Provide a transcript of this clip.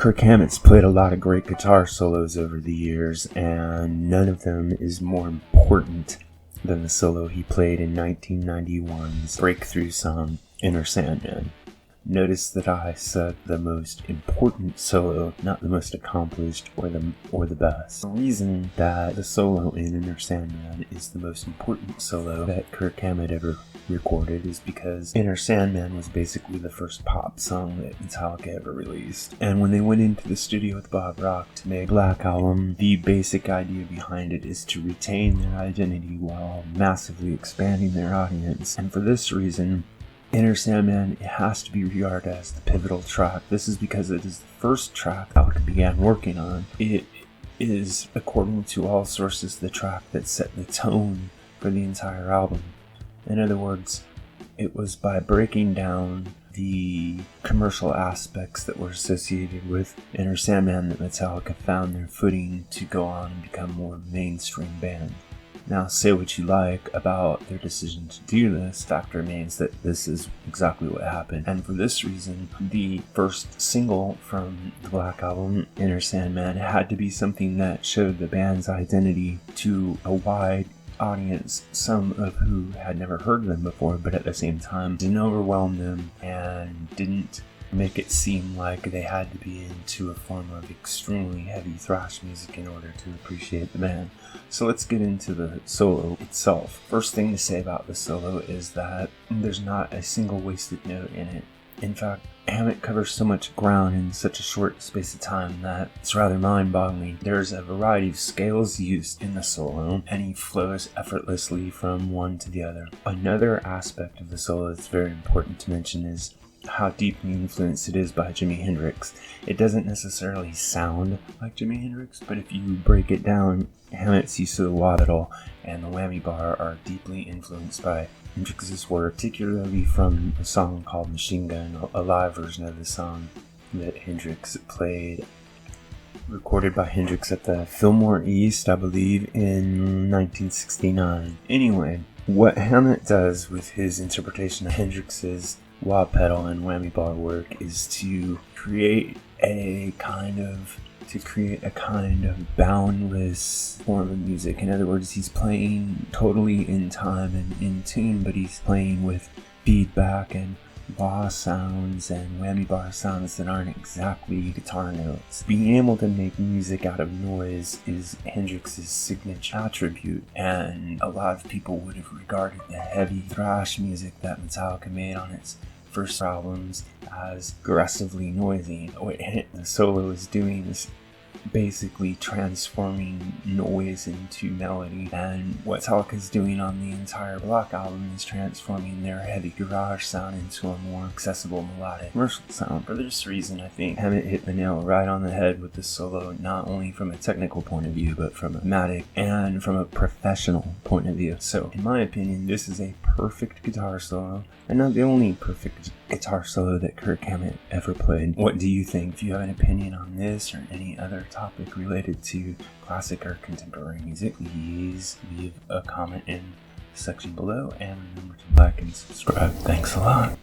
Kirk Hammett's played a lot of great guitar solos over the years, and none of them is more important than the solo he played in 1991's breakthrough song, Inner Sandman. Notice that I said the most important solo, not the most accomplished or the best. The reason that the solo in Inner Sandman is the most important solo that Kirk Hammett ever recorded is because Inner Sandman was basically the first pop song that Metallica ever released. And when they went into the studio with Bob Rock to make Black Album, the basic idea behind it is to retain their identity while massively expanding their audience. And for this reason, Inner Sandman, it has to be regarded as the pivotal track. This is because it is the first track Metallica began working on. It is, according to all sources, the track that set the tone for the entire album. In other words, it was by breaking down the commercial aspects that were associated with Inner Sandman that Metallica found their footing to go on and become more of a mainstream band. Now, say what you like about their decision to do this, fact remains that this is exactly what happened. And for this reason, the first single from the Black Album, Inner Sandman, had to be something that showed the band's identity to a wide audience, some of who had never heard them before, but at the same time didn't overwhelm them and didn't make it seem like they had to be into a form of extremely heavy thrash music in order to appreciate the band. So let's get into the solo itself. First thing to say about the solo is that there's not a single wasted note in it. In fact, Hammett covers so much ground in such a short space of time that it's rather mind-boggling. There's a variety of scales used in the solo, and he flows effortlessly from one to the other. Another aspect of the solo that's very important to mention is how deeply influenced it is by Jimi Hendrix. It doesn't necessarily sound like Jimi Hendrix, but if you break it down, Hammett's use of the wah pedal and the whammy bar are deeply influenced by Hendrix's work, particularly from a song called Machine Gun, a live version of the song that Hendrix played, recorded by Hendrix at the Fillmore East, I believe, in 1969. Anyway, what Hammett does with his interpretation of Hendrix's wah pedal and whammy bar work is to create a kind of boundless form of music. In other words, he's playing totally in time and in tune, but he's playing with feedback and wah sounds and whammy bar sounds that aren't exactly guitar notes. Being able to make music out of noise is Hendrix's signature attribute, and a lot of people would have regarded the heavy thrash music that Metallica made on its first albums as aggressively noisy. What the solo is doing is basically transforming noise into melody, and what Metallica's doing on the entire Black Album is transforming their heavy garage sound into a more accessible melodic commercial sound. For this reason, I think Hammett hit the nail right on the head with the solo, not only from a technical point of view, but from a thematic and from a professional point of view. So, in my opinion, this is a perfect guitar solo, and not the only perfect guitar solo that Kirk Hammett ever played. What do you think? If you have an opinion on this or any other topic related to classic or contemporary music, please leave a comment in the section below, and remember to like and subscribe. Thanks a lot.